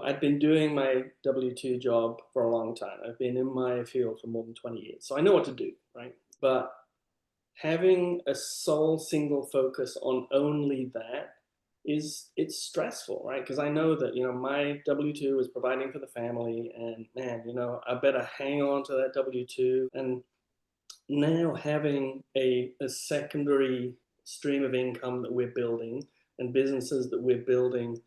I'd been doing my W-2 job for a long time. I've been in my field for more than 20 years, so I know what to do, right? But having a sole single focus on only that it's stressful, right? Because I know that my W-2 is providing for the family, and man, I better hang on to that W-2. And now having a secondary stream of income that we're building and businesses that we're building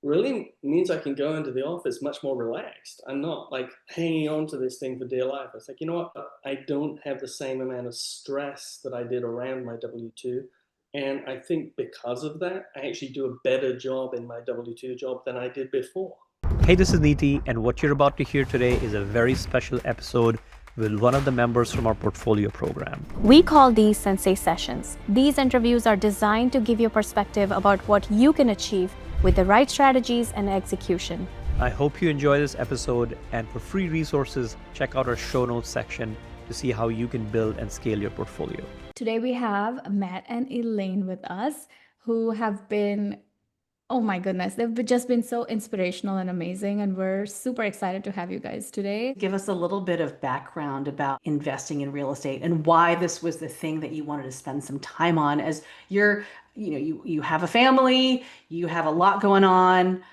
really means I can go into the office much more relaxed. I'm not like hanging on to this thing for dear life. It's like, you know what? I don't have the same amount of stress that I did around my W-2. And I think because of that, I actually do a better job in my W-2 job than I did before. Hey, this is Neeti, and what you're about to hear today is a very special episode with one of the members from our portfolio program. We call these Sensei Sessions. These interviews are designed to give you a perspective about what you can achieve with the right strategies and execution. I hope you enjoy this episode, and for free resources, check out our show notes section to see how you can build and scale your portfolio. Today we have Matt and Elaine with us, who have been, oh my goodness, they've just been so inspirational and amazing, and we're super excited to have you guys today. Give us a little bit of background about investing in real estate and why this was the thing that you wanted to spend some time on, as you have a family, you have a lot going on,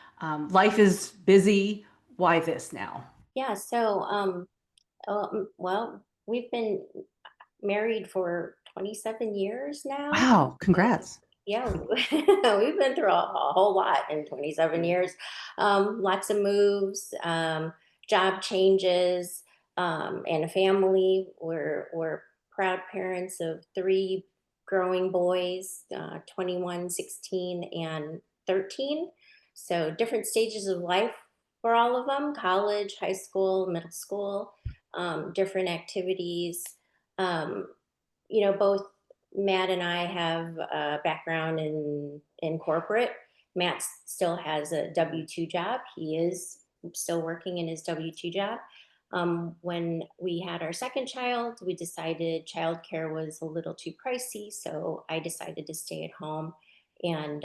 life is busy. Why this now? Yeah, so well, we've been married for 27 years now. Wow, congrats. Yeah, we've been through a whole lot in 27 years. Lots of moves, job changes, and a family. We're proud parents of three growing boys, 21, 16, and 13. So different stages of life for all of them: college, high school, middle school, different activities. Both Matt and I have a background in corporate. Matt still has a W-2 job. He is still working in his W-2 job. When we had our second child, we decided childcare was a little too pricey, so I decided to stay at home and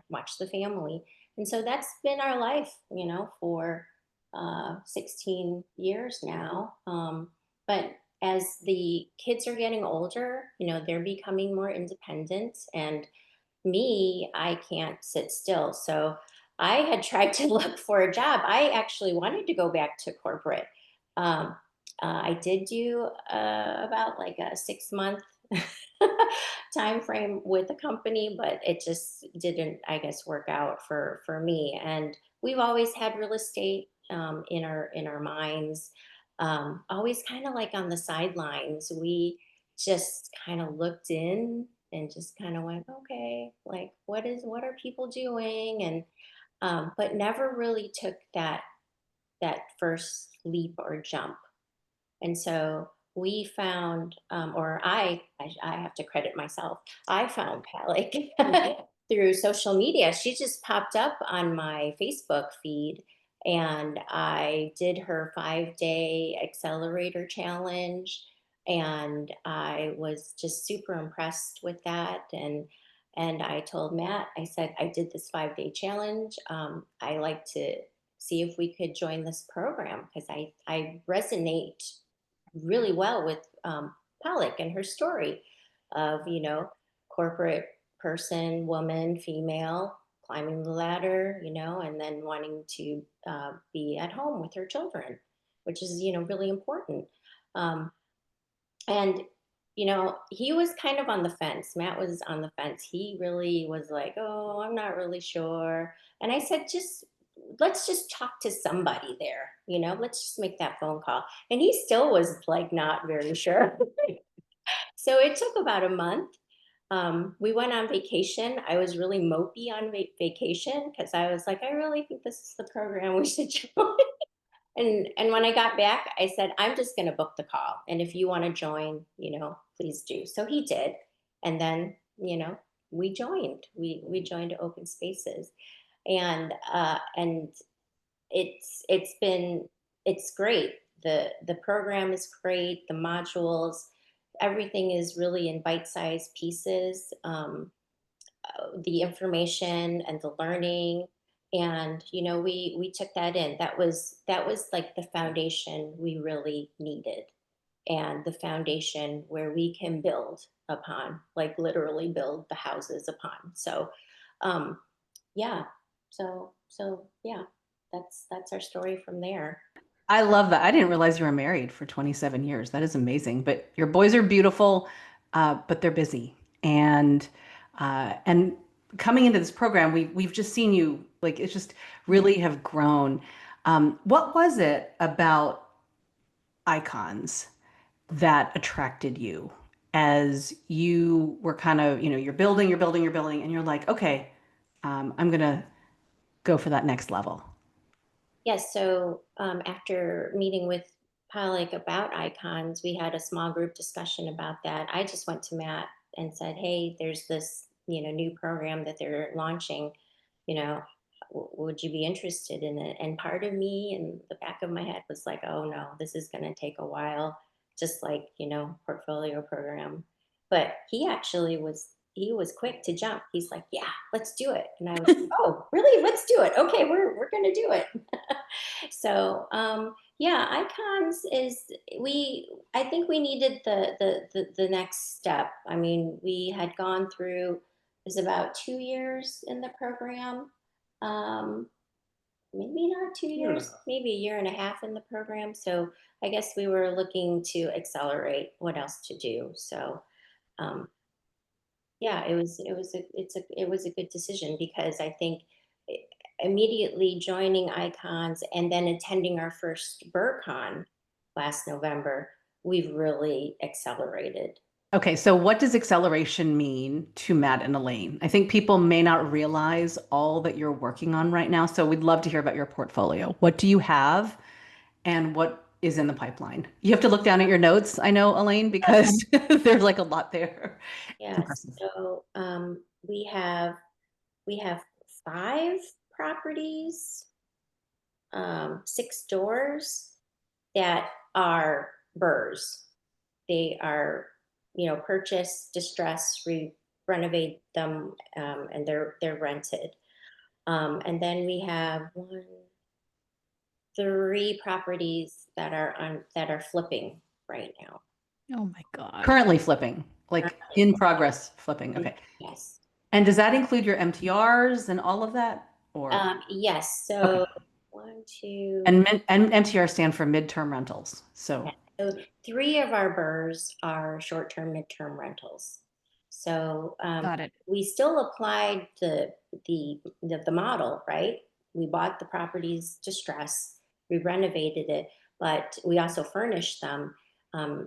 watch the family. And so that's been our life, for 16 years now. But as the kids are getting older, they're becoming more independent. And me, I can't sit still. So I had tried to look for a job. I actually wanted to go back to corporate. I did do about like a 6 month time frame with the company, but it just didn't, I guess, work out for me. And we've always had real estate in our minds, always kind of like on the sidelines. We just kind of looked in and just kind of went, okay, like what are people doing? And but never really took that first leap or jump. And so we found, or I have to credit myself. I found Palik through social media. She just popped up on my Facebook feed, and I did her 5-day accelerator challenge, and I was just super impressed with that. And I told Matt, I said, I did this 5-day challenge. I like to see if we could join this program because I resonate really well with Pollock and her story of, corporate person, woman, female, climbing the ladder, and then wanting to be at home with her children, which is, really important. And, he was kind of on the fence. Matt was on the fence. He really was like, oh, I'm not really sure. And I said, let's just talk to somebody there, let's just make that phone call. And he still was like, not very sure. So it took about a month. We went on vacation. I was really mopey on vacation because I was like, I really think this is the program we should join. And when I got back, I said, I'm just going to book the call. And if you want to join, please do. So he did. And then, we joined. We joined Open Spaces. And it's great. The program is great. The modules, everything is really in bite-sized pieces. The information and the learning And we took that in. That was like the foundation we really needed, and the foundation where we can build upon, like literally build the houses upon. So um yeah, yeah, that's our story from there. I love that. I didn't realize you were married for 27 years. That is amazing. But your boys are beautiful, but they're busy. And coming into this program, we've just seen you like it's just really have grown. What was it about icons that attracted you as you were kind of, you're building, you're building, and you're like, okay, I'm gonna go for that next level. Yes, so after meeting with Pollock about icons, we had a small group discussion about that. I just went to Matt and said, "Hey, there's this, new program that they're launching. You know, would you be interested in it?" And part of me in the back of my head was like, "Oh no, this is going to take a while, just like, portfolio program." But he was quick to jump. He's like, "Yeah, let's do it." And I was like, "Oh, really? Let's do it. Okay, we're going to do it." So yeah, icons is I think we needed the next step. I mean, we had gone through, it was about 2 years in the program. um Maybe not two Year and a years, half. maybe a year and a half in the program. So I guess we were looking to accelerate what else to do. So um yeah, it was a good decision, because I think i- immediately joining Icons and then attending our first BurCon last November, we've really accelerated. Okay, so what does acceleration mean to Matt and Elaine? I think people may not realize all that you're working on right now, so we'd love to hear about your portfolio. What do you have and what is in the pipeline? You have to look down at your notes, I know, Elaine, because there's like a lot there. It's Yes. impressive. So we have 5 properties, 6 doors that are burrs. They are, purchased, distressed, renovate them, and they're rented. And then we have 3 properties that are flipping right now. Oh my God. Currently flipping, like Currently in progress flipping. flipping. Okay. Yes. And does that include your MTRs and all of that? Or Yes. okay. So one, two. And MTR stand for midterm rentals. Yeah. So So 3 of our burrs are short-term, midterm rentals. So Got it. we still applied the model, right? We bought the properties distress, we renovated it, but we also furnished them,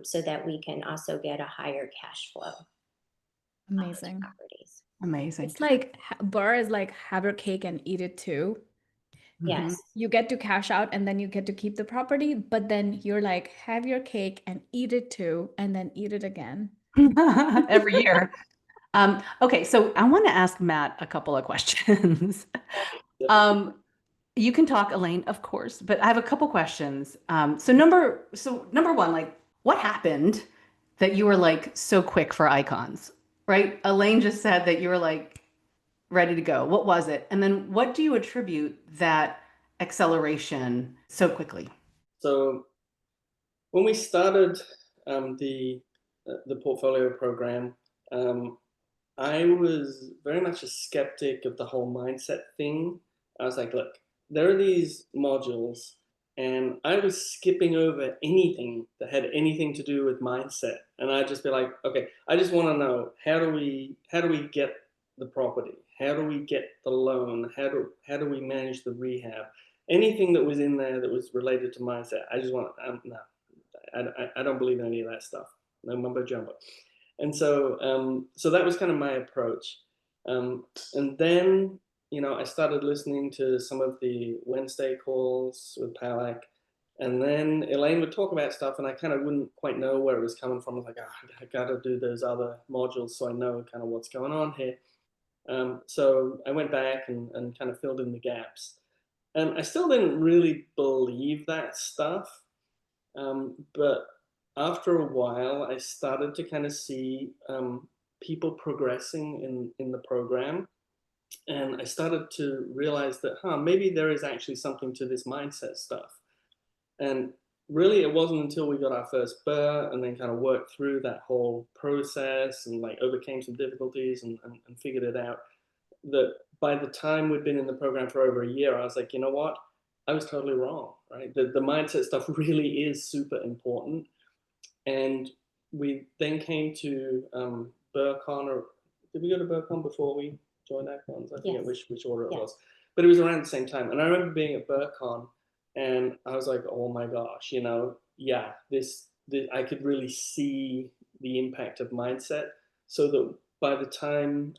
so that we can also get a higher cash flow on those Amazing. properties. amazing. It's like burr is like have your cake and eat it too. Mhm. Yes. You get to cash out and then you get to keep the property, but then you're like, have your cake and eat it too, and then eat it again. Every year. Okay, so I want to ask Matt a couple of questions. Um, you can talk, Elaine, of course, but I have a couple questions. So number one, like, what happened that you were like so quick for icons, right? Elaine just said that you were like ready to go. What was it? And then what do you attribute that acceleration so quickly? So when we started the portfolio program, um, I was very much a skeptic of the whole mindset thing. I was like, look, there are these modules, and I was skipping over anything that had anything to do with mindset. And I'd just be like, okay, I just want to know how do we get the property? How do we get the loan? How do we manage the rehab? Anything that was in there that was related to mindset, I just want no, I don't believe in any of that stuff. No mumbo jumbo. And so that was kind of my approach. And then, I started listening to some of the Wednesday calls with Palak. And then Elaine would talk about stuff, and I kind of wouldn't quite know where it was coming from. I was like, I got to do those other modules so I know kind of what's going on here. So I went back and kind of filled in the gaps. And I still didn't really believe that stuff. But after a while, I started to kind of see people progressing in the program. And I started to realize that, maybe there is actually something to this mindset stuff. And really, it wasn't until we got our first birth and then kind of worked through that whole process and like overcame some difficulties and figured it out, that by the time we'd been in the program for over a year, I was like, you know what? I was totally wrong, right? The mindset stuff really is super important. And we then came to Burcon, or did we go to Burcon before we joined Icons? I forget Yes. which order it Yeah. was, but it was around the same time. And I remember being at Burcon, and I was like, oh my gosh, yeah, this I could really see the impact of mindset. So that by the time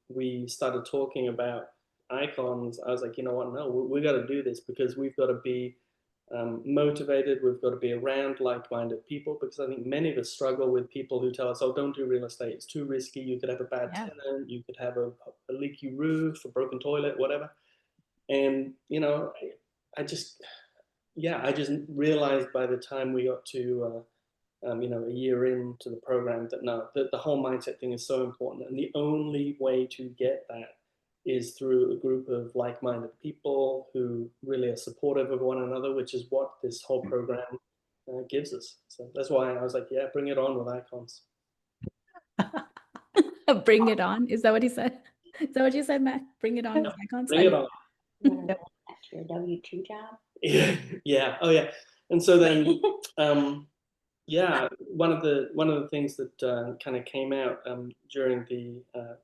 we started talking about Icons, I was like, you know what? No, we got to do this, because we've got to be motivated. We've got to be around like-minded people, because I think many of us struggle with people who tell us, oh, don't do real estate, it's too risky, you could have a bad tenant, you could have a leaky roof, a broken toilet, whatever. And I just realized by the time we got to a year into the program, that no, that the whole mindset thing is so important, and the only way to get that is through a group of like-minded people who really are supportive of one another, which is what this whole program gives us. So that's why I was like, yeah, bring it on with Icons. Bring it on. Is that what he said? Is that what you said, Matt? Bring it on with Icons. Bring it on. You want to go back to your W-2 job? Yeah. Oh yeah. And so then yeah, one of the things that kind of came out during the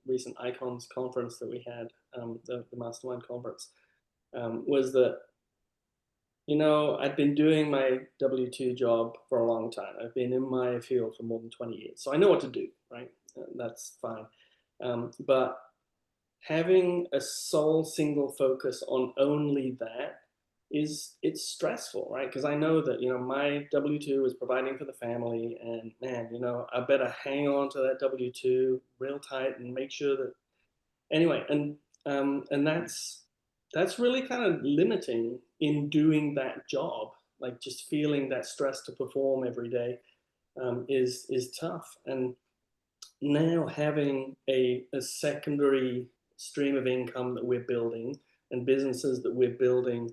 recent Icons conference that we had, the Mastermind conference, was that I'd been doing my W-2 job for a long time. I've been in my field for more than 20 years, so I know what to do, right? That's fine. But having a sole single focus on only that it's stressful, right? Because I know that my W-2 is providing for the family, and man, I better hang on to that W-2 real tight and make sure that anyway, and that's really kind of limiting in doing that job. Like, just feeling that stress to perform every day is tough. And now having a secondary stream of income that we're building, and businesses that we're building,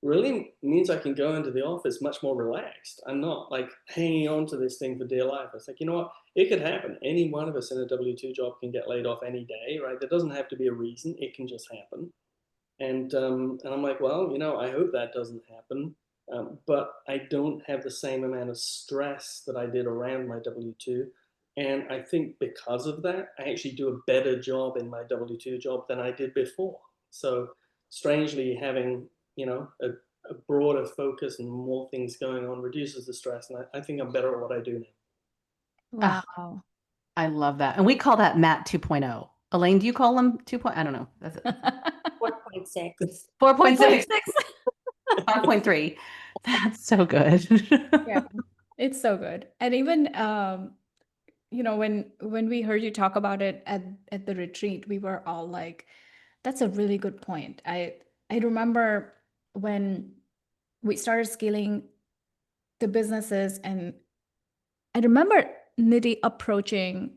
really means I can go into the office much more relaxed. I'm not like hanging on to this thing for dear life. It's like, you know what? It could happen. Any one of us in a W-2 job can get laid off any day, right? There doesn't have to be a reason. It can just happen. And I'm like, well, I hope that doesn't happen. But I don't have the same amount of stress that I did around my W-2. And I think because of that, I actually do a better job in my W-2 job than I did before. So strangely, having, a broader focus and more things going on reduces the stress. And I think I'm better at what I do now. Wow. I love that. And we call that Matt 2.0. Elaine, do you call them 2.0? I don't know. That's it. 4.6. 4.6. 5.3. That's so good. Yeah, it's so good. And even when we heard you talk about it at the retreat, we were all like, that's a really good point. I remember when we started scaling the businesses, and I remember Nidhi approaching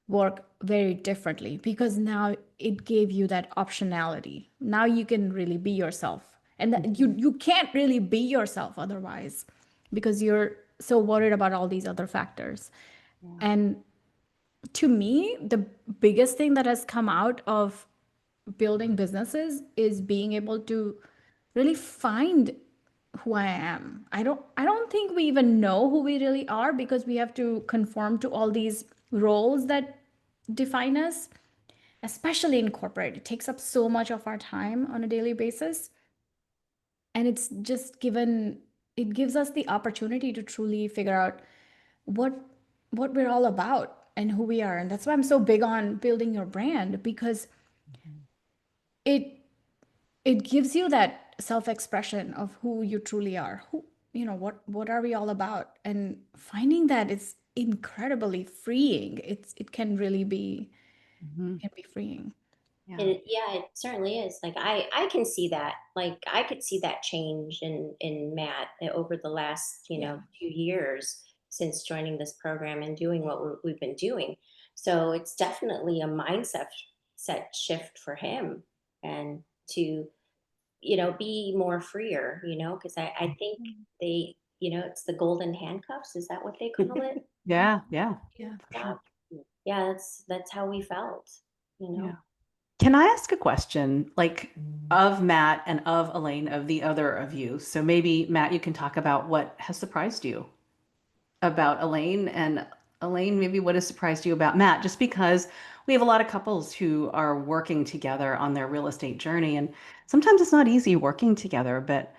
work very differently, because now it gave you that optionality. Now you can really be yourself, and that you can't really be yourself otherwise, because you're so worried about all these other factors. And to me, the biggest thing that has come out of building businesses is being able to really find who I am. I don't think we even know who we really are, because we have to conform to all these roles that define us, especially in corporate. It takes up so much of our time on a daily basis. And it gives us the opportunity to truly figure out what we're all about and who we are. And that's why I'm so big on building your brand, because it gives you that self-expression of who you truly are. What are we all about? And finding that is incredibly freeing. It can really be can be freeing. And it certainly is. Like I can see that. Like I could see that change in Matt over the last 2 years since joining this program and doing what we've been doing. So it's definitely a mindset shift for him, and to, you know, be more freer, you know, because I think they, you know, it's the golden handcuffs. Is that what they call it? Yeah, yeah, Yeah. for sure. Yeah, that's how we felt, you know. Yeah. Can I ask a question, like of Matt and of Elaine, of the other of you? So maybe Matt, you can talk about what has surprised you about Elaine, and Elaine, maybe what has surprised you about Matt, just because we have a lot of couples who are working together on their real estate journey, and sometimes it's not easy working together, but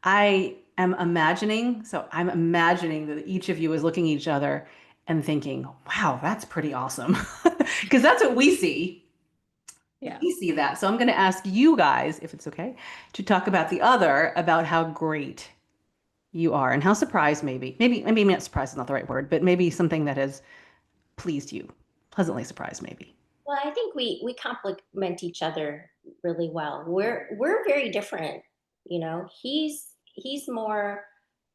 I'm imagining that each of you is looking at each other and thinking, wow, that's pretty awesome. Because that's what we see. Yeah. We see that. So I'm going to ask you guys, if it's okay, to talk about the other, about how great you are and how surprised maybe not surprised is not the right word, but maybe something that has pleased you, pleasantly surprised maybe. Well, I think we complement each other really well. We're very different, you know. He's more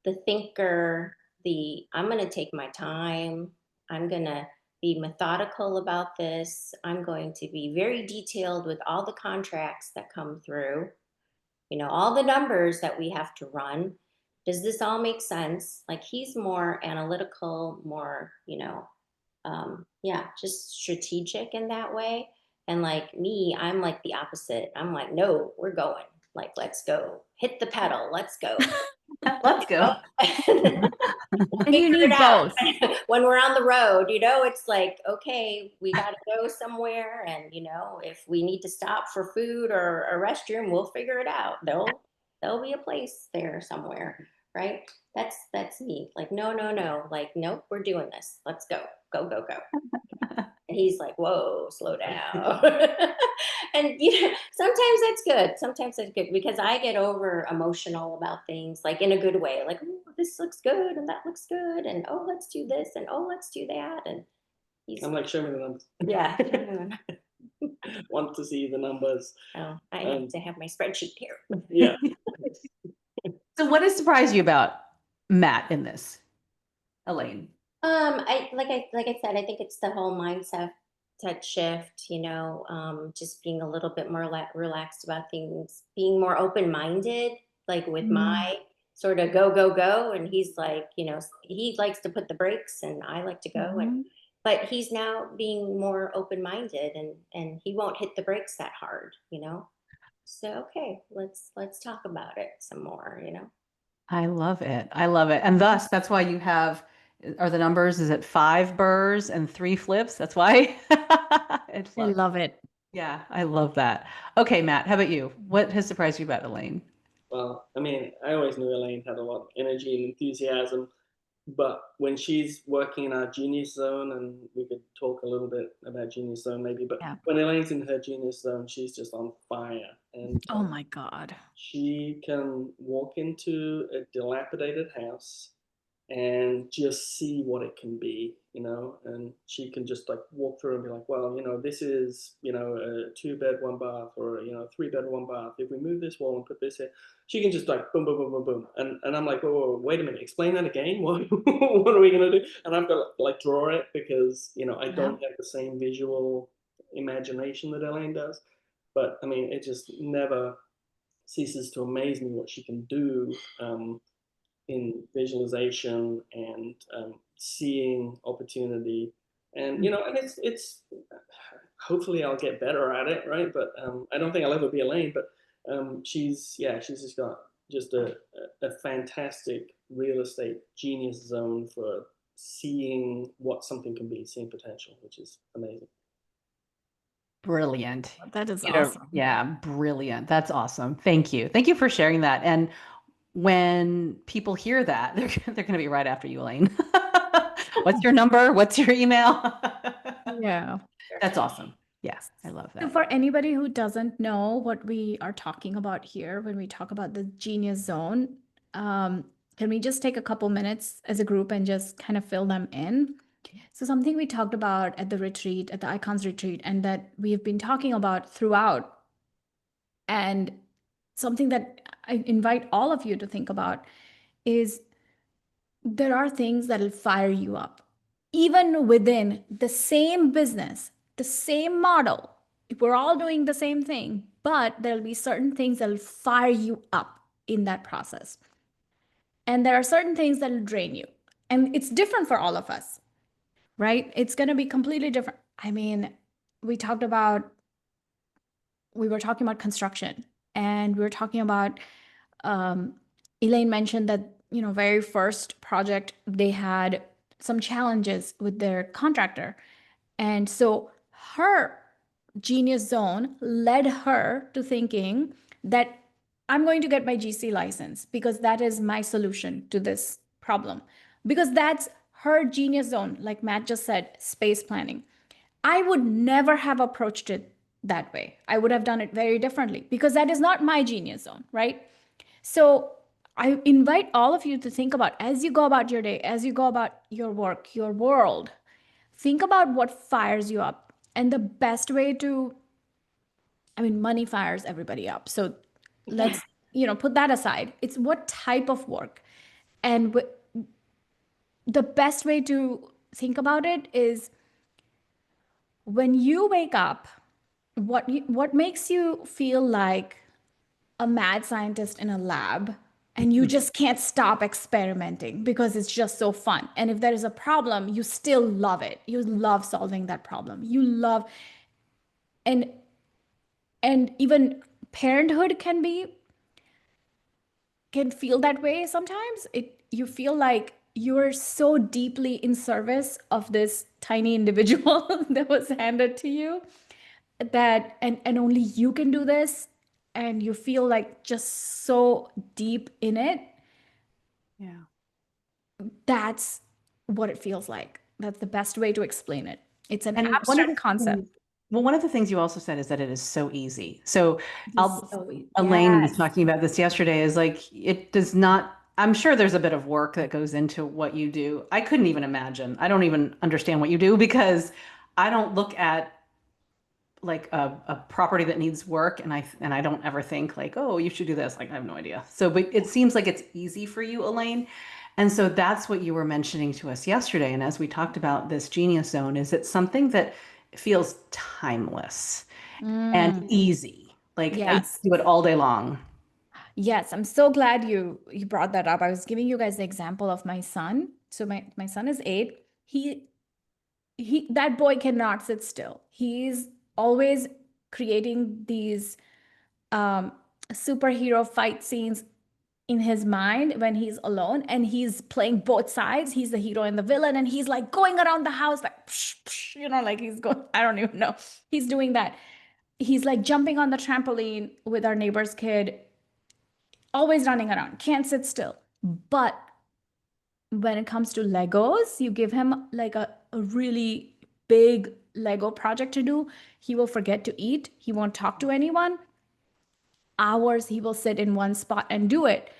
the thinker, the I'm going to take my time. I'm going to be methodical about this. I'm going to be very detailed with all the contracts that come through, you know, all the numbers that we have to run. Does this all make sense? Like, he's more analytical, more, you know, yeah, just strategic in that way. And like me, I'm like the opposite. I'm like, no, we're going. Like, let's go. Hit the pedal. Let's go. Let's go. And you Figure it need out. both. When we're on the road, you know, it's like, okay, we got to go somewhere, and you know, if we need to stop for food or a restroom, we'll figure it out. There'll be a place there somewhere, right? That's me. Like, no, no, no. Like, nope, we're doing this. Let's go, go, go, go. And he's like, whoa, slow down. And you know, sometimes that's good. Sometimes that's good, because I get over emotional about things, like in a good way. Like, oh, this looks good and that looks good, and oh, let's do this, and oh, let's do that. And he's I'm like, show me the numbers. yeah. Want to see the numbers. Oh, I have to have my spreadsheet here. Yeah. So what has surprised you about Matt in this, Elaine? I said, I think it's the whole mindset shift, you know, just being a little bit more relaxed about things, being more open-minded, like with my sort of go, go, go. And he's like, you know, he likes to put the brakes and I like to go. And but he's now being more open-minded, and he won't hit the brakes that hard, you know. So okay, let's talk about it some more, you know. I love it. I love it. And thus, that's why you have, are the numbers, is it 5 burrs and 3 flips? That's why. It's I fun. love it. Yeah, I love that. Okay, Matt, how about you? What has surprised you about Elaine? Well, I mean, I always knew Elaine had a lot of energy and enthusiasm, but when she's working in our genius zone, and we could talk a little bit about genius zone maybe, but Yeah. when Elaine's in her genius zone, she's just on fire. And Oh my God. she can walk into a dilapidated house and just see what it can be, you know, and she can just like walk through and be like, well, you know, this is, you know, a 2-bed, 1-bath, or, you know, 3-bed, 1-bath. If we move this wall and put this here, she can just like boom, boom, boom, boom, boom. And I'm like, whoa, wait a minute, explain that again. What are we going to do? And I've got to like draw it, because, you know, I don't have the same visual imagination that Elaine does. But I mean, it just never ceases to amaze me what she can do in visualization and seeing opportunity. And you know, and it's hopefully I'll get better at it, right? But I don't think I'll ever be Elaine. But she's just got just a fantastic real estate genius zone for seeing what something can be, seeing potential, which is amazing. Brilliant. That is You know, awesome. yeah, brilliant. That's awesome. Thank you. Thank you for sharing that. And when people hear that, they're going to be right after you, Elaine. What's your number? What's your email? Yeah. That's awesome. Yes, I love So that. for anybody who doesn't know what we are talking about here when we talk about the genius zone, can we just take a couple minutes as a group and just kind of fill them in? So something we talked about at the retreat, at the Icons retreat, and that we have been talking about throughout, and something that I invite all of you to think about, is there are things that'll fire you up, even within the same business, the same model. we're all doing the same thing, but there'll be certain things that'll fire you up in that process. And there are certain things that'll drain you. And it's different for all of us, right? It's going to be completely different. I mean, we were talking about construction, and we were talking about, Elaine mentioned that, very first project, they had some challenges with their contractor. And so her genius zone led her to thinking that I'm going to get my GC license because that is my solution to this problem. Because that's her genius zone, like Matt just said, space planning. I would never have approached it that way. I would have done it very differently because that is not my genius zone, right? So I invite all of you to think about, as you go about your day, as you go about your work, your world, think about what fires you up. And the best way to, money fires everybody up. So let's, put that aside. It's what type of work. And the best way to think about it is, when you wake up, what makes you feel like a mad scientist in a lab, and you just can't stop experimenting because it's just so fun. And if there is a problem, you still love it. You love solving that problem. You love, and even parenthood can feel that way sometimes. You feel like you're so deeply in service of this tiny individual that was handed to you, that and only you can do this, and you feel like just so deep in it. Yeah. That's what it feels like. That's the best way to explain it. It's an And abstract concept. one of the things you also said is that it is so easy. So Elaine was Yes. talking about this yesterday, is like, it does not, I'm sure there's a bit of work that goes into what you do. I couldn't even imagine. I don't even understand what you do, because I don't look at like a property that needs work, and I don't ever think like, oh, you should do this. Like, I have no idea. So, but it seems like it's easy for you, Elaine. And so that's what you were mentioning to us yesterday. And as we talked about this genius zone, is it's something that feels timeless and easy. Like, I Yes. do it all day long. Yes, I'm so glad you brought that up. I was giving you guys the example of my son. So my son is 8. He that boy cannot sit still. He's always creating these superhero fight scenes in his mind when he's alone, and he's playing both sides. He's the hero and the villain, and he's like going around the house like psh, psh, like he's going, I don't even know. He's doing that. He's like jumping on the trampoline with our neighbor's kid, always running around, can't sit still. But when it comes to Legos, you give him like a really big Lego project to do, he will forget to eat. He won't talk to anyone. Hours he will sit in one spot and do it.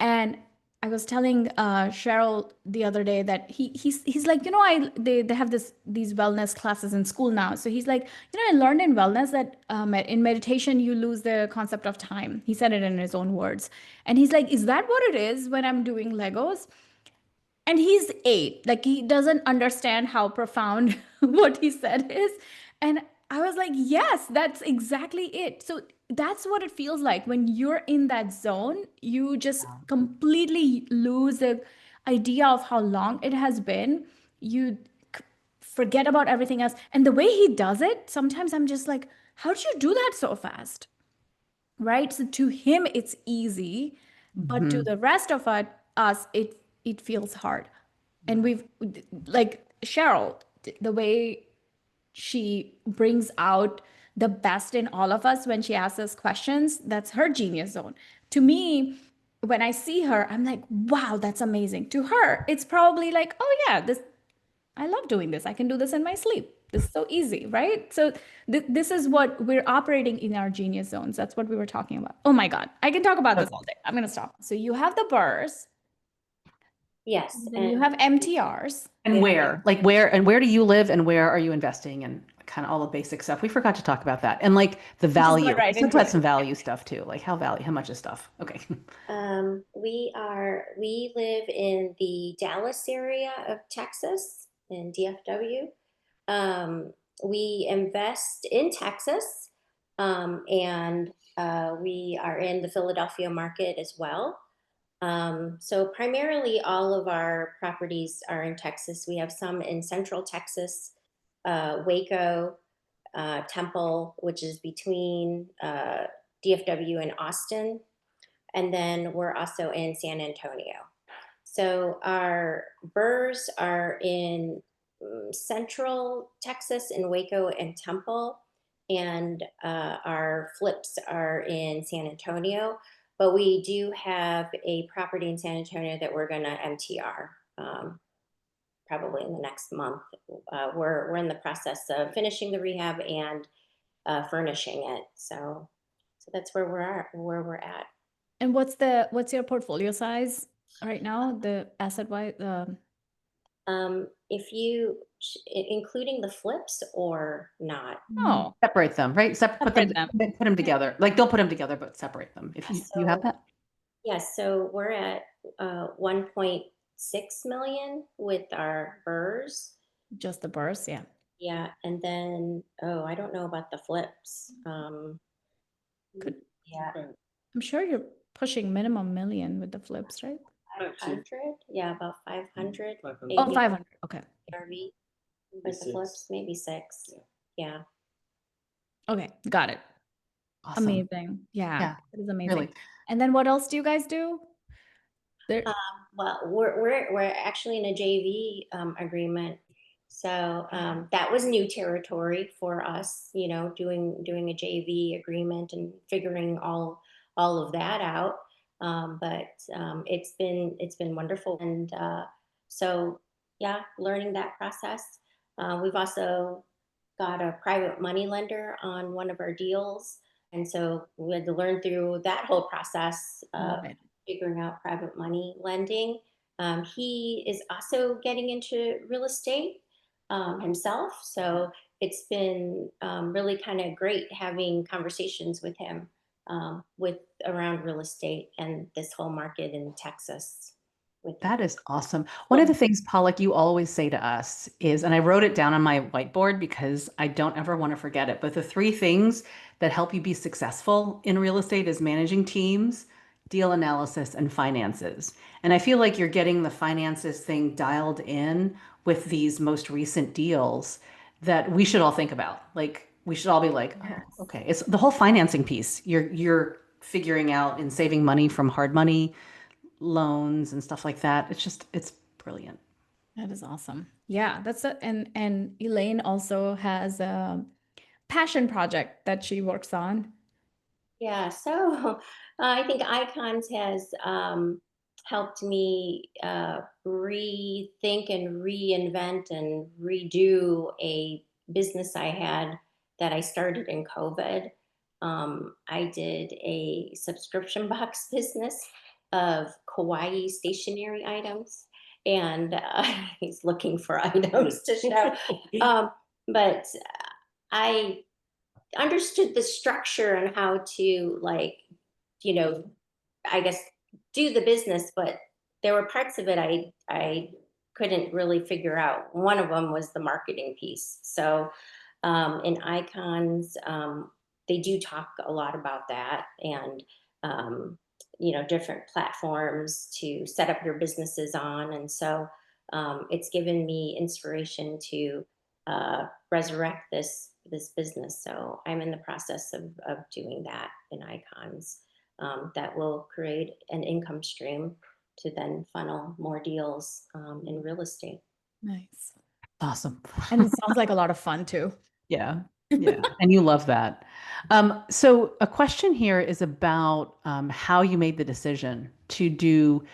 And I was telling Cheryl the other day that he's like, they have these wellness classes in school now. So he's like, I learned in wellness that in meditation you lose the concept of time. He said it in his own words, and he's like, is that what it is when I'm doing Legos? And he's 8, like he doesn't understand how profound what he said is. And I was like, yes, that's exactly it. So that's what it feels like when you're in that zone. You just completely lose the idea of how long it has been. You forget about everything else. And the way he does it, sometimes I'm just like, how did you do that so fast? Right? So to him, it's easy, but to the rest of us, it feels hard. And we've, like Cheryl, the way she brings out the best in all of us when she asks us questions, that's her genius zone. To me, when I see her, I'm like, wow, that's amazing. To her, it's probably like, oh yeah, this, I love doing this. I can do this in my sleep. This is so easy, right? So this is what we're operating in our genius zones. That's what we were talking about. Oh my God, I can talk about this all day. I'm gonna stop. So you have the burrs, Yes. then you have MTRs. And where do you live, and where are you investing, and kind of all the basic stuff? We forgot to talk about that. And like the value. right Let's talk into about it. some value stuff too. Like how much is stuff? Okay. We live in the Dallas area of Texas in DFW. we invest in Texas, and we are in the Philadelphia market as well. So primarily all of our properties are in Texas. We have some in Central Texas, Waco, Temple, which is between DFW and Austin. And then we're also in San Antonio. So our burrs are in Central Texas in Waco and Temple, and our flips are in San Antonio. But we do have a property in San Antonio that we're going to MTR probably in the next month. We're in the process of finishing the rehab and furnishing it. So that's where we're at. And what's your portfolio size right now? The asset wise, If you including the flips or not. oh, Separate them, right? Put separate them. put them together. Like don't put them together, but separate them. If you have So that. yes, so we're at 1.6 million with our burrs. Just the burrs, yeah. Yeah, and then I don't know about the flips. Could Yeah, I'm sure you're pushing minimum million with the flips, right? 500. Yeah, about 500. 500. Oh, 500. Okay. RV with the flips, maybe 6. Yeah. Okay, got it. Awesome. Amazing. Yeah, Yeah, it is amazing. really. And then what else do you guys do? There, Well, we're actually in a JV agreement, so that was new territory for us. You know, doing a JV agreement and figuring all of that out. But it's been wonderful, and so yeah, learning that process. We've also got a private money lender on one of our deals, and so we had to learn through that whole process. right. Figuring out private money lending. He is also getting into real estate himself. So it's been really kind of great having conversations with him with around real estate and this whole market in Texas. That is awesome. One of the things, Pollock, you always say to us is, and I wrote it down on my whiteboard because I don't ever want to forget it, but the 3 things that help you be successful in real estate is managing teams, deal analysis, and finances. And I feel like you're getting the finances thing dialed in with these most recent deals that we should all think about. Like we should all be like, Yes. oh, okay. It's the whole financing piece. You're figuring out and saving money from hard money loans and stuff like that. It's brilliant. That is awesome. Yeah, and Elaine also has a passion project that she works on. Yeah, so I think Icons has helped me rethink and reinvent and redo a business I had that I started in COVID. I did a subscription box business of kawaii stationery items, and he's looking for items to show. But I understood the structure and how to you know I guess do the business, but there were parts of it I couldn't really figure out. One of them was the marketing piece. So in Icons, they do talk a lot about that, and different platforms to set up your businesses on. And so it's given me inspiration to resurrect this business. So I'm in the process of doing that in Icons. That will create an income stream to then funnel more deals in real estate. Nice. Awesome. And it sounds like a lot of fun too. Yeah. Yeah. And you love that. So a question here is about how you made the decision to do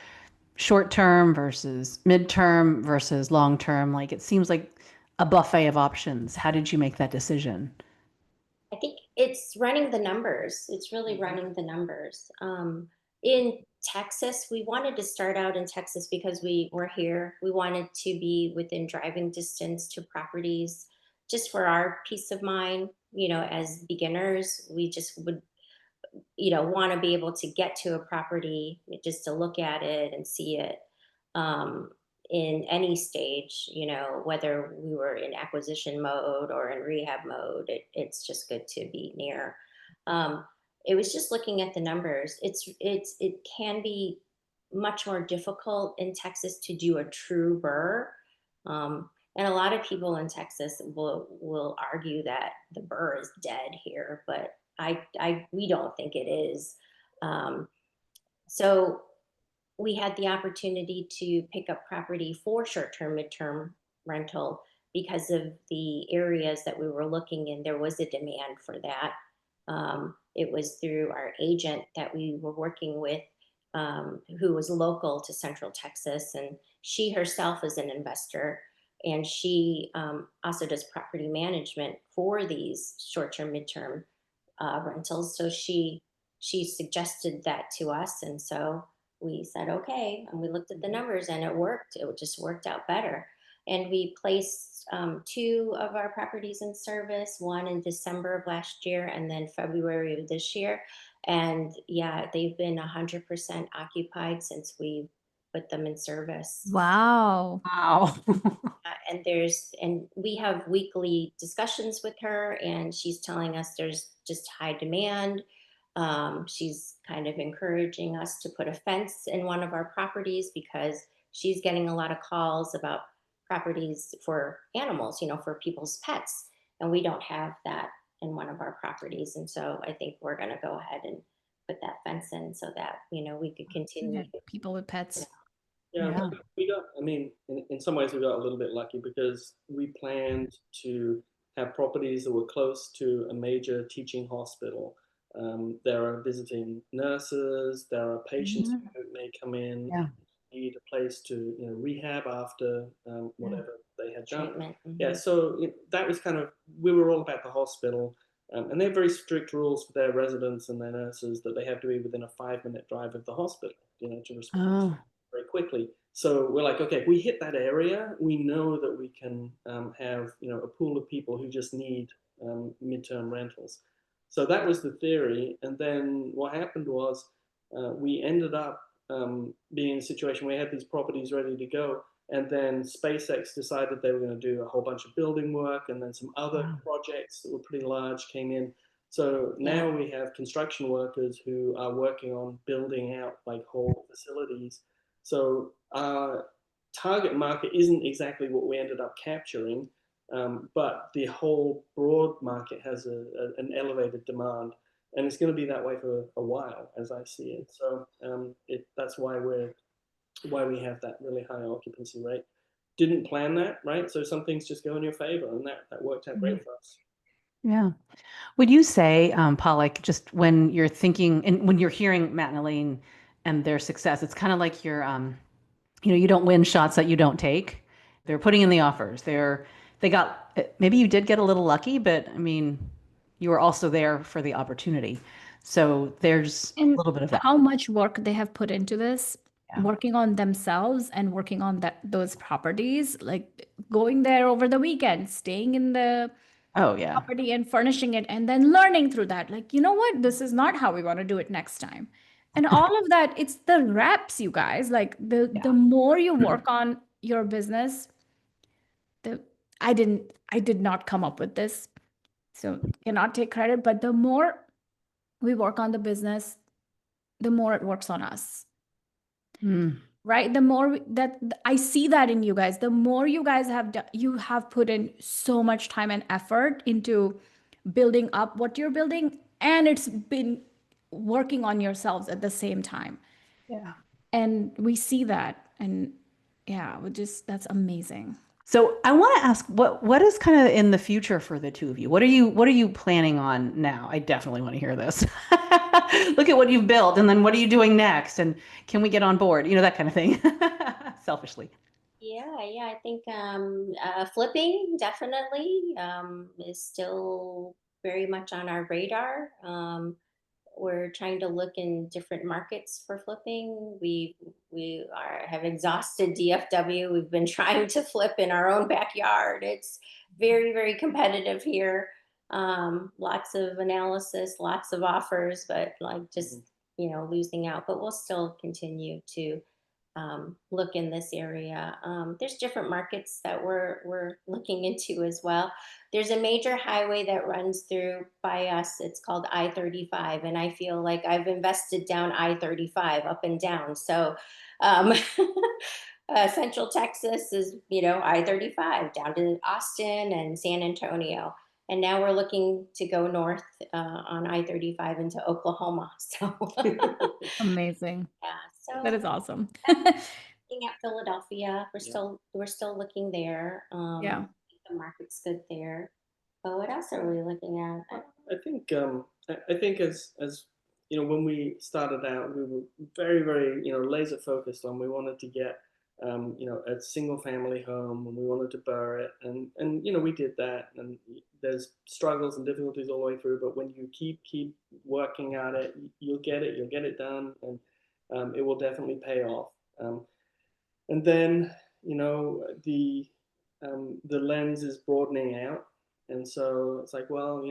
short term versus midterm versus long term. Like it seems like a buffet of options. How did you make that decision? I think it's running the numbers. It's really running the numbers. In Texas, we wanted to start out in Texas because we were here. We wanted to be within driving distance to properties just for our peace of mind. As beginners, we just would, want to be able to get to a property just to look at it and see it. Um, in any stage, whether we were in acquisition mode or in rehab mode, it's just good to be near. Um, it was just looking at the numbers. It can be much more difficult in Texas to do a true burr. And a lot of people in Texas will argue that the burr is dead here, but we don't think it is. Um, so we had the opportunity to pick up property for short-term, midterm rental because of the areas that we were looking in. There was a demand for that. It was through our agent that we were working with, who was local to Central Texas, and she herself is an investor, and she also does property management for these short-term, midterm rentals. So she suggested that to us, and so we said okay, and we looked at the numbers, and it worked. It just worked out better, and we placed 2 of our properties in service, one in December of last year and then February of this year. And yeah, they've been 100% occupied since we put them in service. Wow. Wow. And we have weekly discussions with her, and she's telling us there's just high demand. She's kind of encouraging us to put a fence in one of our properties because she's getting a lot of calls about properties for animals, for people's pets, and we don't have that in one of our properties. And so I think we're going to go ahead and put that fence in so that we could continue. People with pets. Yeah, Yeah. we got, I mean, in some ways we got a little bit lucky because we planned to have properties that were close to a major teaching hospital. There are visiting nurses, there are patients who may come in, Yeah. need a place to rehab after whatever they had done. Treatment. Yeah, so that was kind of, we were all about the hospital. And they have very strict rules for their residents and their nurses that they have to be within a 5-minute drive of the hospital, to respond very quickly. So we're like, okay, if we hit that area, we know that we can have a pool of people who just need midterm rentals. So that was the theory. And then what happened was we ended up being in a situation where we had these properties ready to go. And then SpaceX decided they were going to do a whole bunch of building work, and then some other projects that were pretty large came in. So now we have construction workers who are working on building out like whole facilities. So our target market isn't exactly what we ended up capturing, but the whole broad market has an elevated demand, and it's going to be that way for a while, as I see it. So that's why we have that really high occupancy rate. Didn't plan that, right? So some things just go in your favor, and that worked out great for us. Yeah. Would you say, Pollock, just when you're thinking and when you're hearing Matt and Elaine and their success, it's kind of like you're, you don't win shots that you don't take. They're putting in the offers. Maybe you did get a little lucky, but I mean, you were also there for the opportunity. So there's a little bit of that. How much work they have put into this, working on themselves and working on those properties, like going there over the weekend, staying in the property and furnishing it, and then learning through that. Like, you know what? This is not how we want to do it next time. And all of that, it's the reps, you guys. Like the more you work on your business, I did not come up with this, so cannot take credit, but the more we work on the business, the more it works on us. Right? The more that I see that in you guys, the more you guys you have put in so much time and effort into building up what you're building, and it's been working on yourselves at the same time. Yeah. And we see that, and that's amazing. So I want to ask what is kind of in the future for the two of you? What are you planning on now? I definitely want to hear this. Look at what you've built, and then what are you doing next? And can we get on board? That kind of thing. Selfishly. Yeah, I think flipping definitely is still very much on our radar. We're trying to look in different markets for flipping. We have exhausted DFW. We've been trying to flip in our own backyard. It's very, very competitive here. Lots of analysis, lots of offers, but like just losing out. But we'll still continue to look in this area. There's different markets that we're looking into as well. There's a major highway that runs through by us. It's called I-35, and I feel like I've invested down I-35 up and down. So um, Central Texas is, I-35 down to Austin and San Antonio. And now we're looking to go north on I-35 into Oklahoma. So Amazing. yeah, That so is awesome. looking at Philadelphia. Yeah. We're still looking there. Yeah. The market's good there. But what else are we looking at? I think as you know, when we started out, we were very, very, laser focused on, we wanted to get a single family home, and we wanted to borrow it, and we did that, and there's struggles and difficulties all the way through, but when you keep working at it, you'll get it done, and it will definitely pay off. And then the lens is broadening out, and so it's like, well,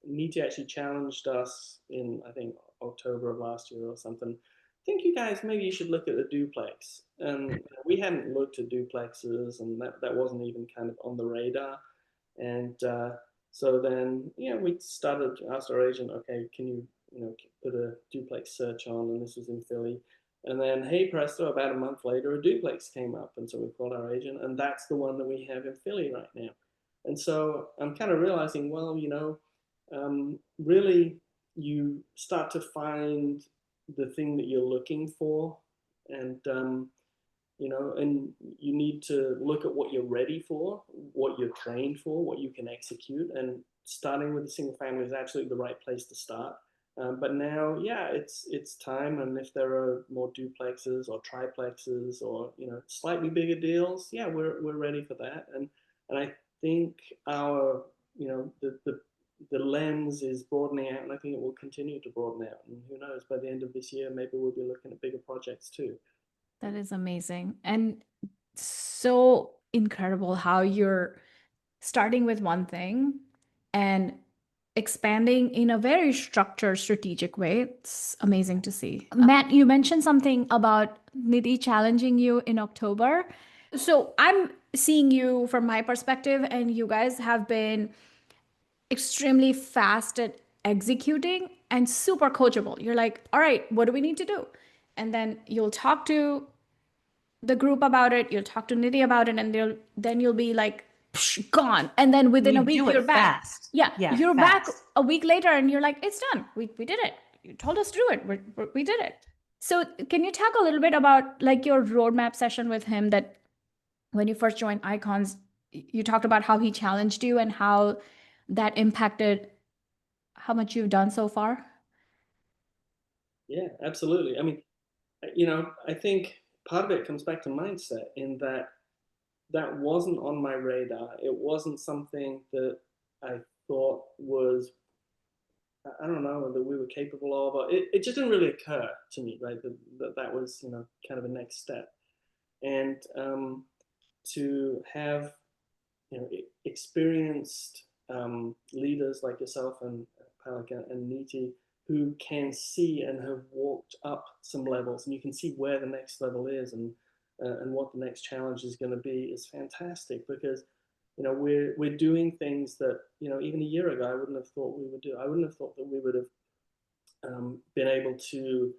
Niti actually challenged us in, I think, October of last year or something. I think you guys, maybe you should look at a duplex. And we hadn't looked at duplexes, and that wasn't even kind of on the radar. And so then, we started to ask our agent, okay, can you, put a duplex search on? And this was in Philly. And then, hey presto, about a month later, a duplex came up. And so we called our agent, and that's the one that we have in Philly right now. And so I'm kind of realizing, well, really, you start to find the thing that you're looking for, and and you need to look at what you're ready for, what you're trained for, what you can execute, and starting with a single family is absolutely the right place to start. But now, yeah, it's time, and if there are more duplexes or triplexes or slightly bigger deals, yeah, we're ready for that. And I think our the lens is broadening out, and I think it will continue to broaden out. And who knows, by the end of this year, maybe we'll be looking at bigger projects too. That is amazing. And so incredible how you're starting with one thing and expanding in a very structured, strategic way. It's amazing to see. Matt, you mentioned something about Nidhi challenging you in October. So I'm seeing you from my perspective, and you guys have been extremely fast at executing and super coachable. You're like, all right, what do we need to do? And then you'll talk to the group about it, you'll talk to Nidhi about it, and then you'll be like, psh, gone. And then within a week, you're back. Fast. Yeah, you're fast. back a week later, and you're like, it's done. We did it. You told us to do it. We did it. So can you talk a little bit about like your roadmap session with him, that when you first joined Icons, you talked about how he challenged you and how that impacted how much you've done so far? Yeah, absolutely. I mean, I think part of it comes back to mindset, in that wasn't on my radar. It wasn't something that I thought was, I don't know, that we were capable of. Or it just didn't really occur to me, right? That was, kind of a next step. And to have, experienced leaders like yourself and Palika and Niti, who can see and have walked up some levels, and you can see where the next level is, and what the next challenge is going to be, is fantastic, because we're doing things that even a year ago I wouldn't have thought we would do. I wouldn't have thought that we would have been able to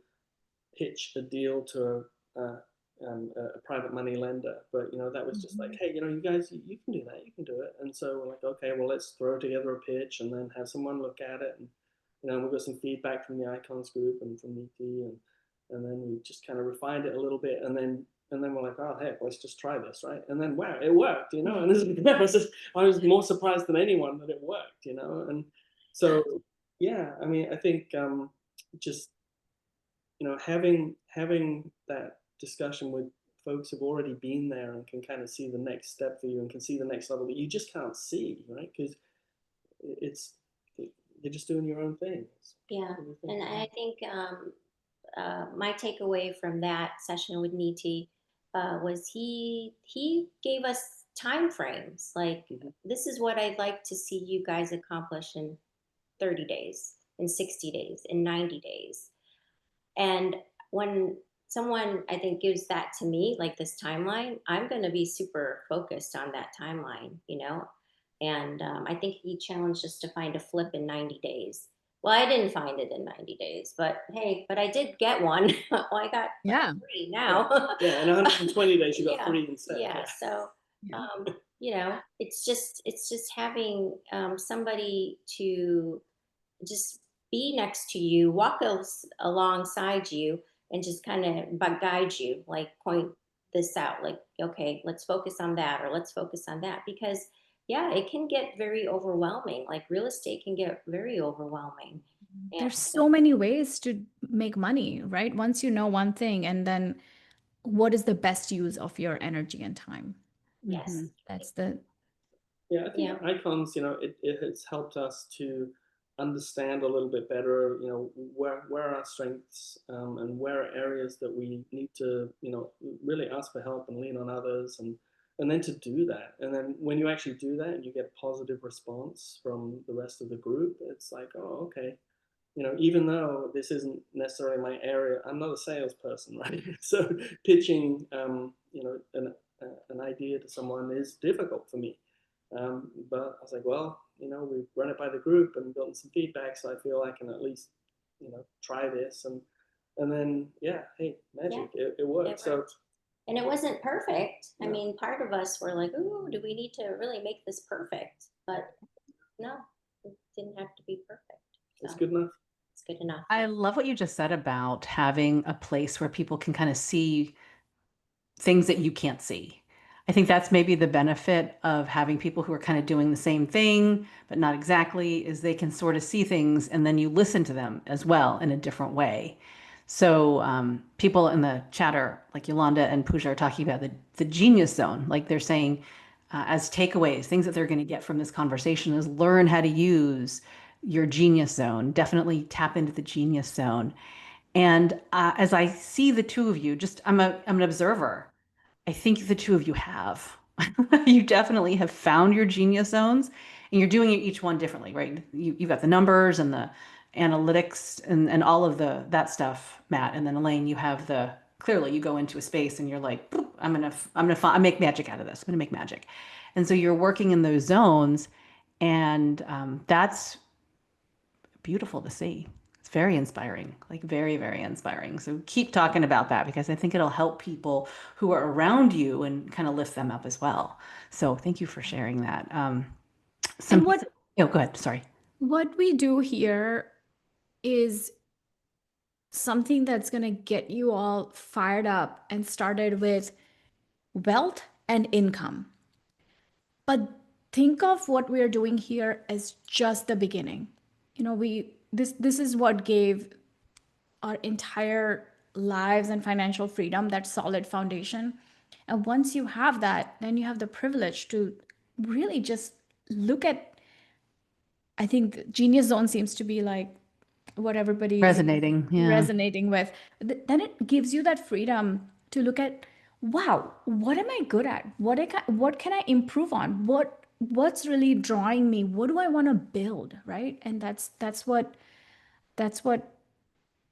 pitch a deal to a private money lender, but that was just like, hey, you guys, you can do that, you can do it. And so we're like, okay, well, let's throw together a pitch and then have someone look at it, and we got some feedback from the Icons group and from Niti, and then we just kind of refined it a little bit, and then we're like, oh heck, let's just try this, right? And then wow, it worked, and I was more surprised than anyone that it worked, and so yeah, I mean, I think just having that discussion with folks who've already been there and can kind of see the next step for you, and can see the next level that you just can't see, right? Because you're just doing your own thing. Yeah, and I think my takeaway from that session with Niti was he gave us time frames, like, this is what I'd like to see you guys accomplish in 30 days, in 60 days, in 90 days. And when someone I think gives that to me, like this timeline, I'm going to be super focused on that timeline, you know. And I think he challenged us to find a flip in 90 days. Well, I didn't find it in 90 days, but hey, but I did get one. Well, I got Yeah. three now. Yeah, in 120 days, you got Yeah, 3 instead. yeah. So, Yeah. you know, it's just having somebody to just be next to you, walk alongside you, and just kind of guide you, like point this out, like, okay, let's focus on that, or let's focus on that. Because, yeah, it can get very overwhelming. Like real estate can get very overwhelming. And There's so many ways to make money, right? Once you know one thing, and then what is the best use of your energy and time? yes, That's the Yeah, I think yeah, icons, it has helped us to understand a little bit better, where our strengths, and where are areas that we need to, really ask for help and lean on others, and then to do that. And then when you actually do that and you get positive response from the rest of the group, it's like, oh, okay. Even though this isn't necessarily my area, I'm not a salesperson, right? So pitching, an idea to someone is difficult for me. But I was like, well, we've run it by the group and gotten some feedback, so I feel I can at least, try this. And then, yeah, hey, magic, it worked. it So, worked. And it wasn't perfect. I No. mean, part of us were like, "Ooh, do we need to really make this perfect?" But no, it didn't have to be perfect. it's So good enough. it's good enough. I love what you just said about having a place where people can kind of see things that you can't see. I think that's maybe the benefit of having people who are kind of doing the same thing, but not exactly, is they can sort of see things and then you listen to them as well in a different way. So people in the chatter, like Yolanda and Pooja, are talking about the genius zone. Like they're saying, as takeaways, things that they're going to get from this conversation is learn how to use your genius zone. Definitely tap into the genius zone. And as I see the two of you, I'm an observer. I think the two of you have. You definitely have found your genius zones, and you're doing each one differently, right? You've got the numbers and the analytics and all of that stuff, Matt. And then Elaine, you have clearly you go into a space and you're like, I make magic out of this. I'm gonna make magic. And so you're working in those zones, and that's beautiful to see. It's very inspiring, like very, very inspiring. So keep talking about that because I think it'll help people who are around you and kind of lift them up as well. So thank you for sharing that. and what Oh, go ahead. Sorry. what we do here is something that's going to get you all fired up and started with wealth and income. But think of what we are doing here as just the beginning. This is what gave our entire lives and financial freedom that solid foundation. And once you have that, then you have the privilege to really just look at, I think genius zone seems to be like what everybody is Resonating. Yeah. resonating with. Then it gives you that freedom to look at, wow, what am I good at? What can I improve on? What's really drawing me? What do I want to build, right? And that's what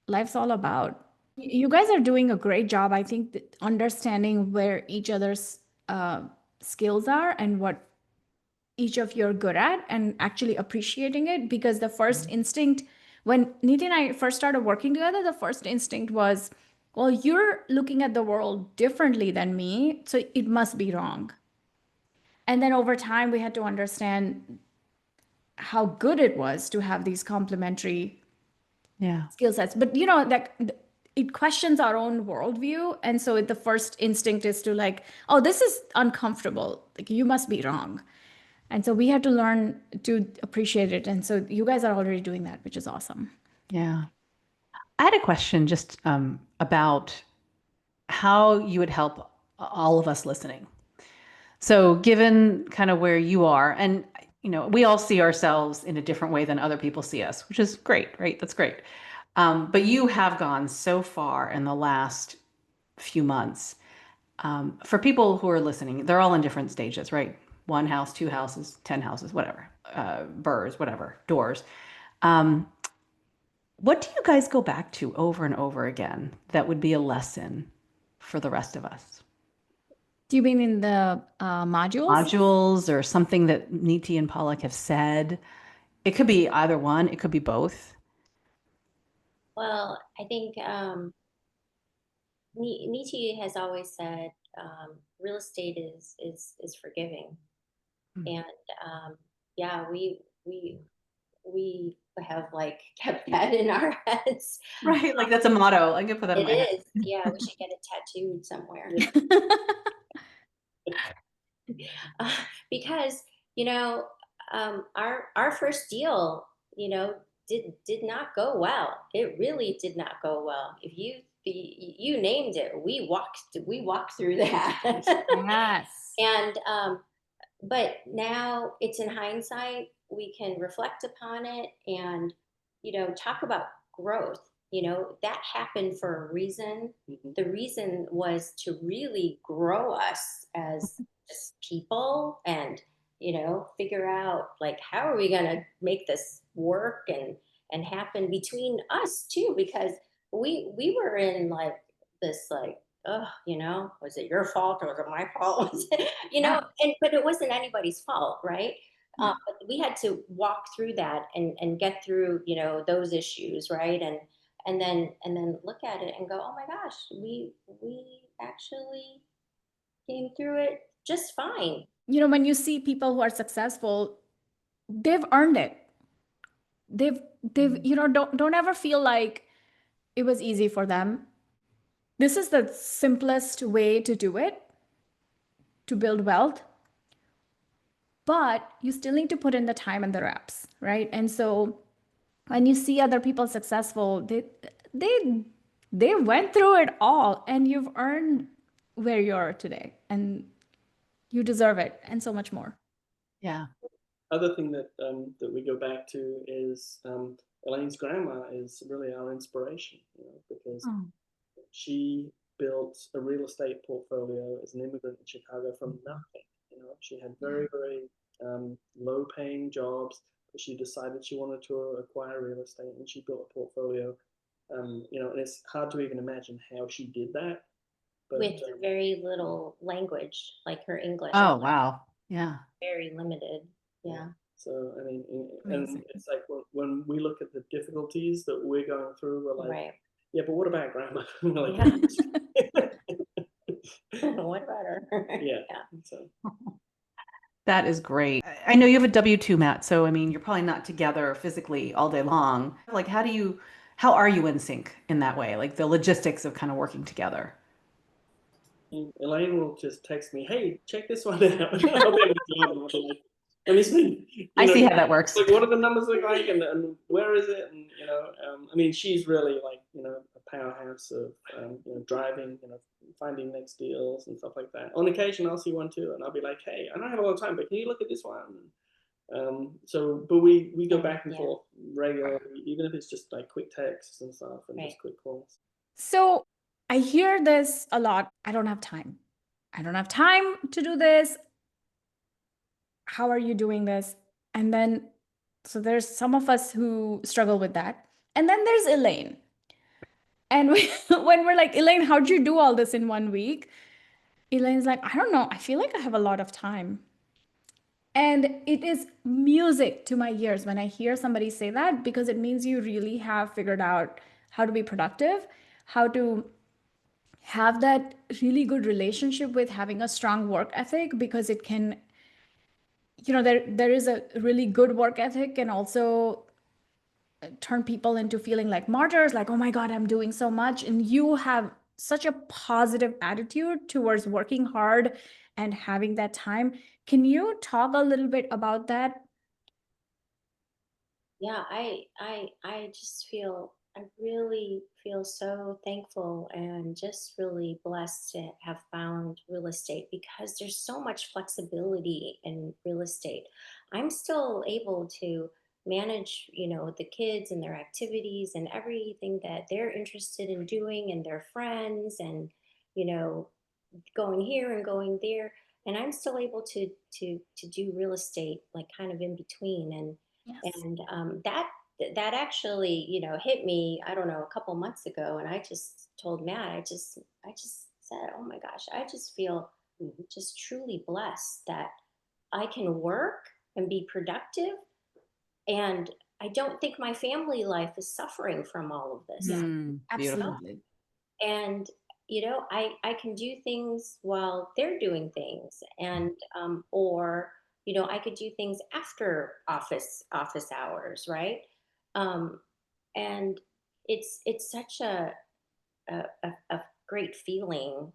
life's all about. You guys are doing a great job, I think, understanding where each other's skills are and what each of you are good at and actually appreciating it. Because the first instinct, when Niti and I first started working together, the first instinct was, well, you're looking at the world differently than me, so it must be wrong. And then over time, we had to understand how good it was to have these complementary Yeah. skill sets. But that it questions our own worldview, and so the first instinct is to like, oh, this is uncomfortable, like you must be wrong. And so we had to learn to appreciate it, and so you guys are already doing that, which is awesome. Yeah. I had a question just about how you would help all of us listening. So, given kind of where you are, and we all see ourselves in a different way than other people see us, which is great, right? That's great. But you have gone so far in the last few months. For people who are listening, they're all in different stages, right? 1 house, 2 houses, 10 houses, whatever, burrs, whatever, doors. What do you guys go back to over and over again that would be a lesson for the rest of us? Do you mean in the modules? Modules or something that Niti and Pollock have said? It could be either one, it could be both. Well, I think Nietzsche has always said real estate is forgiving, Mm. and yeah, we have like kept that in our heads. Right, like that's a motto. I can put that in It my head. is, yeah. We should get it tattooed somewhere. Uh, because you know our first deal did not go well. It really did not go well. If you named it, we walked through that. Yes. And but now it's in hindsight, we can reflect upon it and talk about growth. That happened for a reason. The reason was to really grow us as just people, and figure out like how are we going to make this work and happen between us too, because we were in like this like, oh, was it your fault or was it my fault? Was it, Yeah. but it wasn't anybody's fault, right? Yeah. But we had to walk through that and get through those issues, right? And then look at it and go, oh my gosh, we actually came through it just fine. When you see people who are successful, they've earned it. They've don't ever feel like it was easy for them. This is the simplest way to do it, to build wealth, but you still need to put in the time and the reps, right? And so when you see other people successful, they went through it all, and you've earned where you are today, and you deserve it, and so much more. Yeah. Other thing that we go back to is Elaine's grandma is really our inspiration, because she built a real estate portfolio as an immigrant in Chicago from nothing. She had very, very low-paying jobs, but she decided she wanted to acquire real estate, and she built a portfolio. And it's hard to even imagine how she did that. But, With very little language, like her English. Oh, wow. Yeah. Very limited. Yeah. So, I mean, Amazing. and it's like when we look at the difficulties that we're going through, we're like, Right. yeah, but what about grandma? Like, Yeah. What about her? yeah. So. That is great. I know you have a W-2, Matt, so I mean, you're probably not together physically all day long. Like, how are you in sync in that way? Like the logistics of kind of working together. Elaine will just text me, hey, check this one out. I'll be able to do it. Like, let me see. I see how that works. Like, what do the numbers look like, and where is it? And I mean, she's really like a powerhouse of driving, finding next deals and stuff like that. On occasion, I'll see one too, and I'll be like, hey, I don't have a lot of time, but can you look at this one? But we go back and forth regularly, even if it's just like quick texts and stuff, and just quick calls. So I hear this a lot. I don't have time. I don't have time to do this. How are you doing this? And then, so there's some of us who struggle with that. And then there's Elaine. And when we're like, Elaine, how'd you do all this in 1 week? Elaine's like, I don't know. I feel like I have a lot of time. And it is music to my ears when I hear somebody say that, because it means you really have figured out how to be productive, how to have that really good relationship with having a strong work ethic, because it can, there is a really good work ethic and also turn people into feeling like martyrs, like, oh my God, I'm doing so much. And you have such a positive attitude towards working hard and having that time. Can you talk a little bit about that? Yeah, I really feel so thankful and just really blessed to have found real estate, because there's so much flexibility in real estate. I'm still able to manage, the kids and their activities and everything that they're interested in doing, and their friends, and, you know, going here and going there. And I'm still able to do real estate like kind of in between. Yes. And that that actually, hit me, I don't know, a couple months ago. And I just told Matt, I just said, oh my gosh, I just feel just truly blessed that I can work and be productive. And I don't think my family life is suffering from all of this. Yeah, Beautiful. absolutely. And I can do things while they're doing things, and or I could do things after office hours, right? um and it's such a great feeling,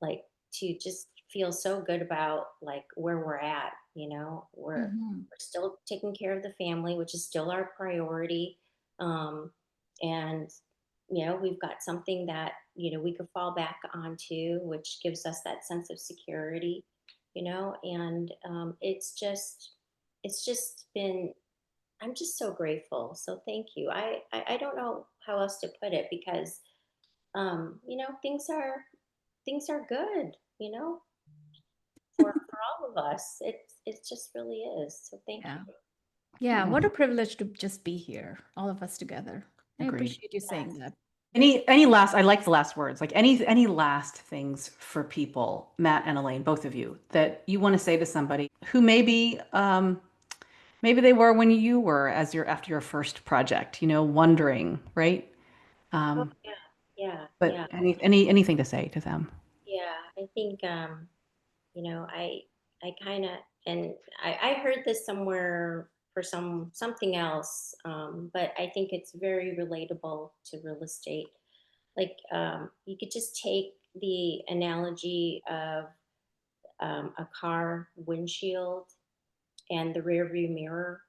like, to just feel so good about like where we're at. Mhm. We're still taking care of the family, which is still our priority. And we've got something that we could fall back onto, which gives us that sense of security. And it's just been, I'm just so grateful. So thank you. I don't know how else to put it, because things are good, for all of us. It just really is. So thank Yeah. you. Yeah, Oh, what a privilege to just be here, all of us together. I agreed. appreciate you saying Yes. that. Any last, I like the last words, like any last things for people, Matt and Elaine, both of you, that you want to say to somebody who maybe they were when you were after your first project, wondering, right? Oh Um, yeah, yeah, but yeah, anything to say to them? yeah. I think I kind of, and I heard this somewhere for something else, but I think it's very relatable to real estate. Like, you could just take the analogy of a car windshield and the rear view mirror.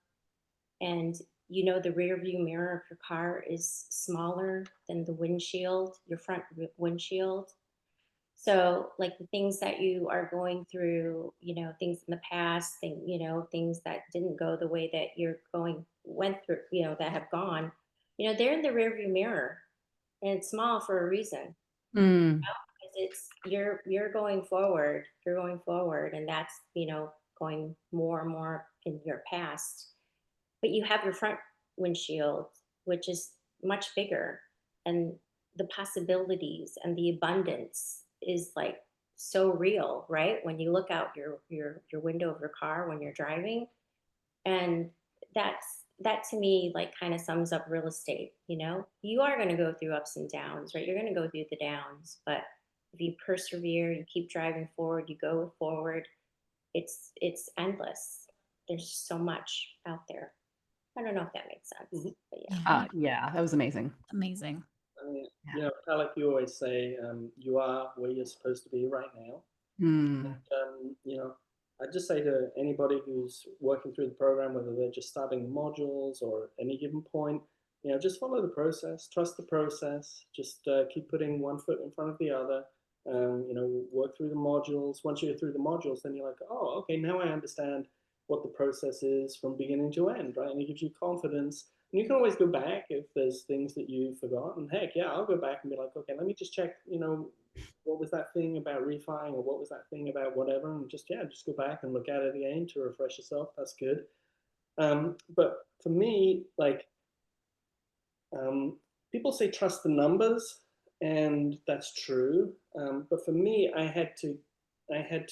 And the rear view mirror of your car is smaller than the windshield, your front windshield. So, like, the things that you are going through, things in the past, things that didn't go the way that went through, that have gone, they're in the rear view mirror, and it's small for a reason. Mm, 'Cause you're going forward, and that's, going more and more in your past. But you have your front windshield, which is much bigger, and the possibilities and the abundance is like so real, right? When you look out your window of your car when you're driving. And that to me, like, kind of sums up real estate. You are going to go through ups and downs, right? You're going to go through the downs, but if you persevere, you keep driving forward, you go forward, it's endless. There's so much out there. I don't know if that makes sense, Mhm. but yeah. Yeah, yeah, that was amazing. amazing. Yeah. Like you always say, you are where you're supposed to be right now. Mm, I just say to anybody who's working through the program, whether they're just starting the modules or at any given point, just follow the process, trust the process, just keep putting one foot in front of the other. Work through the modules. Once you're through the modules, then you're like, oh, okay, now I understand what the process is from beginning to end, right? And it gives you confidence. And you can always go back if there's things that you've forgotten. Heck, yeah, I'll go back and be like, okay, let me just check, what was that thing about refining, or what was that thing about whatever, and just go back and look at it again to refresh yourself. That's good. But for me, like, people say trust the numbers, and that's true. But for me, I had to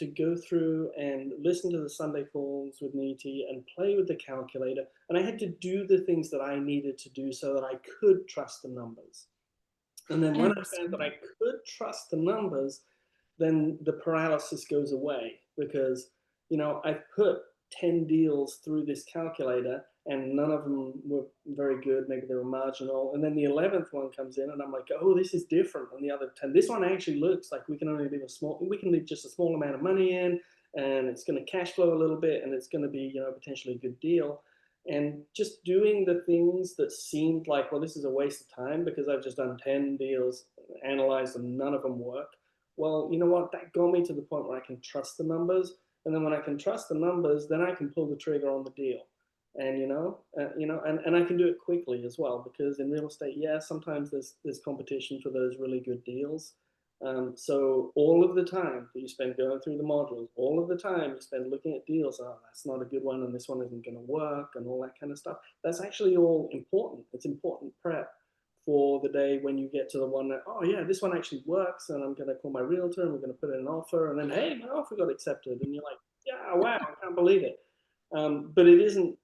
go through and listen to the Sunday calls with Niti and play with the calculator, and I had to do the things that I needed to do so that I could trust the numbers. And then I when I found understand that I that. could trust the numbers, then the paralysis goes away, because I put 10 deals through this calculator and none of them were very good. Maybe they were marginal, and then the 11th one comes in and I'm like, oh, this is different than the other 10. This one actually looks like we can leave just a small amount of money in, and it's going to cash flow a little bit, and it's going to be potentially a good deal. And just doing the things that seemed like, well, this is a waste of time because I've just done 10 deals, analyzed them, none of them work. Well, you know what? That got me to the point where I can trust the numbers. And then when I can trust the numbers, then I can pull the trigger on the deal. And and I can do it quickly as well, because in real estate, yeah, sometimes there's competition for those really good deals. So all of the time that you spend going through the modules, all of the time you spend looking at deals, oh, that's not a good one and this one isn't going to work and all that kind of stuff. That's actually all important. It's important prep for the day when you get to the one that, oh yeah, this one actually works and I'm going to call my realtor and we're going to put in an offer and then, hey, my offer got accepted. And you're like, yeah, wow, I can't believe it. But it isn't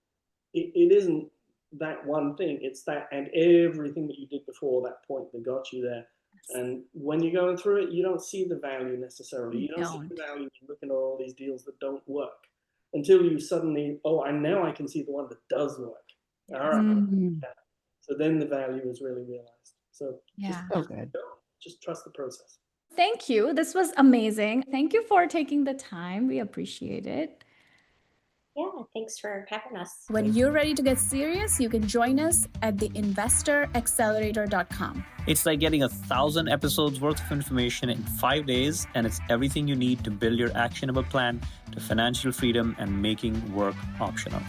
that one thing. It's that and everything that you did before that point that got you there. And when you're going through it, you don't see the value necessarily. You don't see the value in looking at all these deals that don't work until you suddenly, now I can see the one that does work. All right. So then the value is really realized. So just trust the process. Thank you. This was amazing. Thank you for taking the time. We appreciate it. Yeah, thanks for having us. When you're ready to get serious, you can join us at theinvestoraccelerator.com. It's like getting 1,000 episodes worth of information in 5 days, and it's everything you need to build your actionable plan to financial freedom and making work optional.